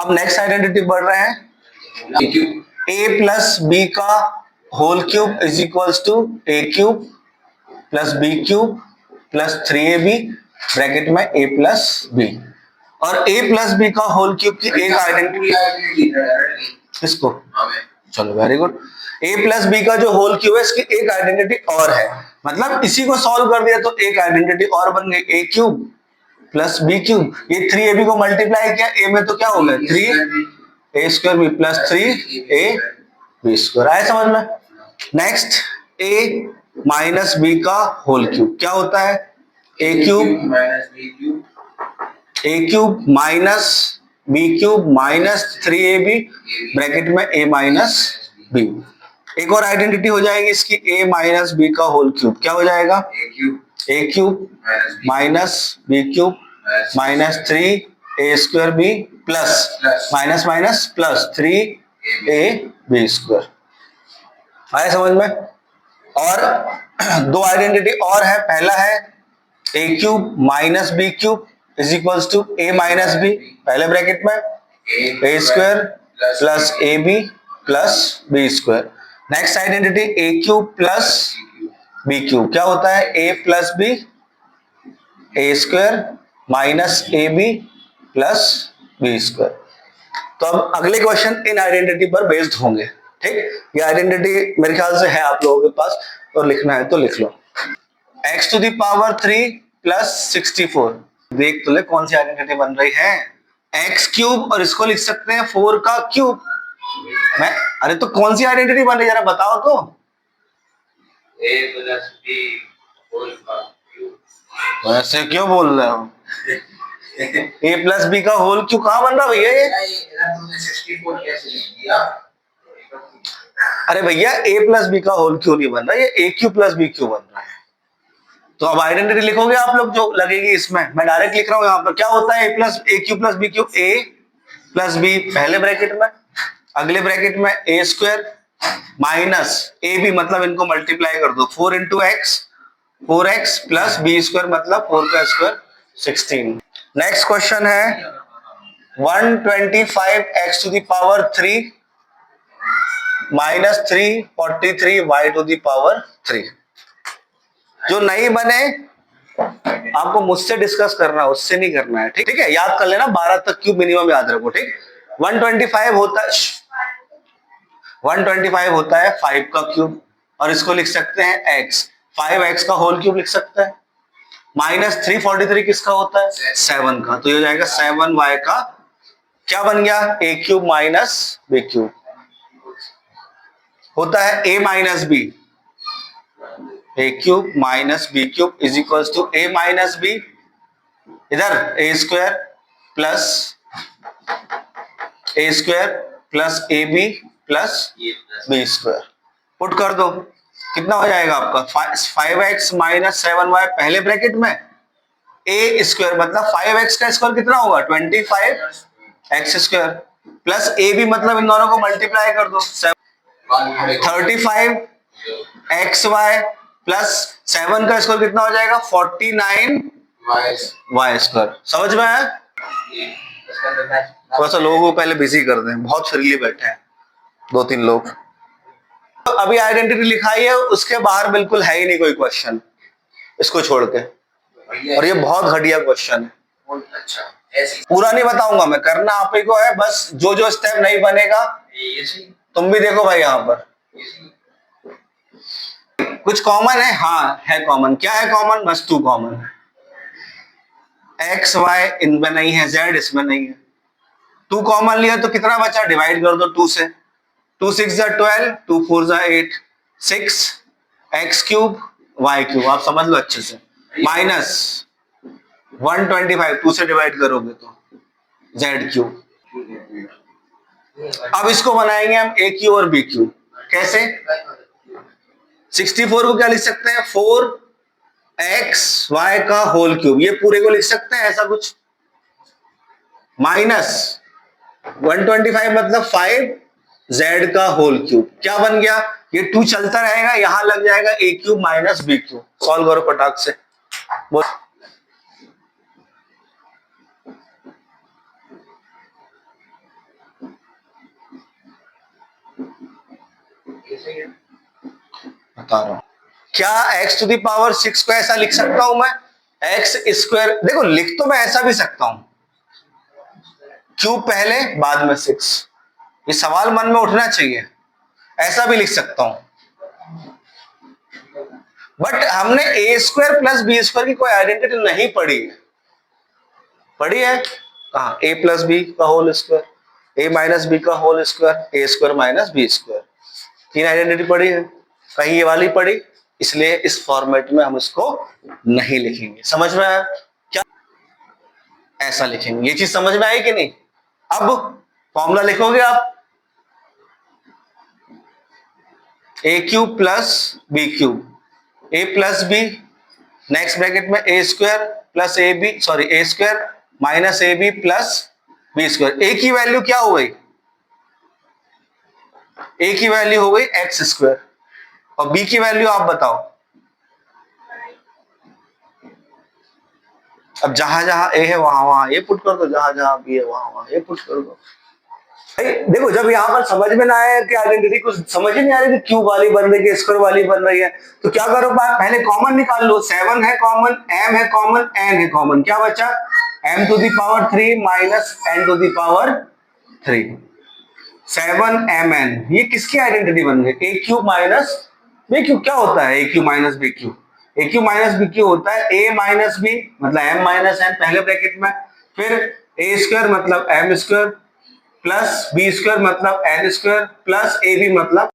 अब next identity बढ़ रहे हैं, ए प्लस बी का whole cube is equals to A cube plus B cube plus 3ab bracket में a प्लस बी। और a प्लस बी का होल क्यूब की एक आइडेंटिटी, इसको चलो very good, a plus B का जो होल क्यूब है इसकी एक आइडेंटिटी और है, मतलब इसी को सॉल्व कर दिया तो एक आइडेंटिटी और बन गई a cube plus B cube. ये 3ab को मल्टीप्लाई किया a में तो क्या हो गया 3a square B plus 3a B square. आया समझ में? नेक्स्ट a माइनस बी का होल क्यूब क्या होता है, a cube minus B cube minus 3ab bracket में a माइनस बी। एक और आइडेंटिटी हो जाएगी इसकी, a माइनस बी का होल क्यूब क्या हो जाएगा, a cube minus B cube minus 3a square B plus minus minus plus 3a B square. आया समझ में? और दो आइडेंटिटी और है, पहला है a cube minus B cube is equals to a minus B, पहले ब्रैकेट में a square plus A B plus B square. Next identity a cube plus B cube क्या होता है, a plus B A square minus A B plus B square. तो अब अगले question इन identity पर बेस्ड होंगे। ठीक, ये आइडेंटिटी मेरे ख्याल से है आप लोगों के पास, और लिखना है तो लिख लो। x to the power 3 plus 64, देख तो ले कौन सी आइडेंटिटी बन रही है, x क्यूब और इसको लिख सकते हैं 4 का क्यूब। मैं अरे तो कौन सी आइडेंटिटी बन रही है जरा बताओ तो। a प्लस बी होल का क्यूब। वैसे क्यों बोल रहे हो, a प्लस बी का होल क्यूब कहां बन रहा भैया ये? अरे भैया a प्लस बी का होल क्यूब नहीं बन रहा, ये a cube plus B cube बन रहा है। तो अब आइडेंटिटी लिखोगे आप लोग जो लगेगी इसमें, मैं डायरेक्ट लिख रहा हूं यहाँ पर। क्या होता है a cube plus B cube, a plus B पहले ब्रैकेट में, अगले ब्रैकेट में a square minus A B, मतलब इनको मल्टीप्लाई कर दो 4 into X 4x plus B square मतलब 4 का स्क्वायर 16। नेक्स्ट क्वेश्चन है 125x to the power 3 minus 343y to the power 3। जो नहीं बने आपको मुझसे डिस्कस करना है, उससे नहीं करना है। ठीक है, याद कर लेना 12 तक क्यूब मिनिमम याद रखो। ठीक, 125 होता है 5 का क्यूब, और इसको लिख सकते हैं x, 5x का होल क्यूब लिख सकते हैं। माइनस 343 किसका होता है, 7 का, तो ये हो जाएगा 7y का क्या बन गया, a cube minus B cube. होता है a minus B, a cube minus B cube is equals to a minus B, इधर a square plus A B plus B square. Put कर दो, कितना हो जाएगा आपका 5x माइनस 7y पहले ब्रैकेट में, a स्क्वायर मतलब 5x का स्क्वायर कितना होगा 25x square plus A B मतलब इन दोनों को मल्टीप्लाई कर दो 35 एक्स वाई प्लस 7 का स्क्वायर कितना हो जाएगा 49 वाई स्क्वायर। समझ में है? थोड़ा सा लोगों को पहले बिजी कर दें, बहुत फ्रीली बैठे हैं 2-3 लोग। तो अभी आइडेंटिटी लिखाई है, उसके बाहर बिल्कुल है ही नहीं कोई क्वेश्चन इसको छोड़ के, और ये बहुत घटिया क्वेश्चन है। पूरा नहीं बताऊंगा मैं, करना आप ही को है, बस जो जो स्टेप नहीं बनेगा तुम भी देखो भाई। यहां पर कुछ कॉमन है, हाँ है कॉमन। क्या है कॉमन? बस 2 कॉमन है, एक्स वाई इनमें नहीं है, जेड इसमें नहीं है। 2 कॉमन लिया तो कितना बचा, डिवाइड कर दो 2 से, 2 6 12, 2 4 8, 6 एक्स क्यूब वाई क्यूब, आप समझ लो अच्छे से, माइनस 125 2 से डिवाइड करोगे तो जेड क्यूब। अब इसको बनाएंगे हम ए क्यूब और बी क्यूब। कैसे? 64 को क्या लिख सकते हैं 4xy का होल क्यूब, ये पूरे को लिख सकते हैं ऐसा कुछ, माइनस 125 मतलब 5z का होल क्यूब। क्या बन गया, ये 2 चलता रहेगा, यहां लग जाएगा A cube minus B cube. Solve करो फटाक से। बता रहा हूं, क्या x टू द पावर 6 को ऐसा लिख सकता हूं मैं? x स्क्वायर, देखो लिख तो मैं ऐसा भी सकता हूं, क्यूब पहले बाद में 6, ये सवाल मन में उठना चाहिए, ऐसा भी लिख सकता हूं। बट हमने A square plus B square की कोई आइडेंटिटी नहीं पढ़ी है। पढ़ी है कहा? ए प्लस बी का whole square, A minus B का whole square, A square minus B square, 3 identity पढ़ी है। कहीं ये वाली पढ़ी, इसलिए इस फॉर्मेट में हम इसको नहीं लिखेंगे। समझ में आया क्या? ऐसा लिखेंगे। ये चीज समझ में आई कि नहीं? अब फॉर्मूला लिखोगे आप, A cube plus B cube, A plus B, next bracket में A square plus A B, sorry A square minus A B plus B square. A की वैल्यू क्या हो गई? ए की वैल्यू हो गई एक्स स्क्वायर, और बी की वैल्यू आप बताओ। अब जहां जहां ए है वहां वहां ए पुट कर दो, जहां जहां बी है वहां वहां ए पुट कर दो। देखो जब यहां पर समझ में ना आए कि आइडेंटिटी कुछ समझ ही नहीं आ रही, क्यूब वाली बन रही है, स्क्वायर वाली बन रही है, तो क्या करो, पहले कॉमन निकाल लो। 7 है कॉमन, m है कॉमन, n है कॉमन, क्या बचा? m to the power 3 minus n to the power 3, 7mn। ये किसकी आइडेंटिटी बन गई? A cube minus B cube. क्या होता है A cube minus B cube? A cube minus B cube होता है ए माइनस बी मतलब m माइनस n पहले ब्रैकेट में, फिर ए स्क्वायर मतलब m square plus B square मतलब n square plus A B मतलब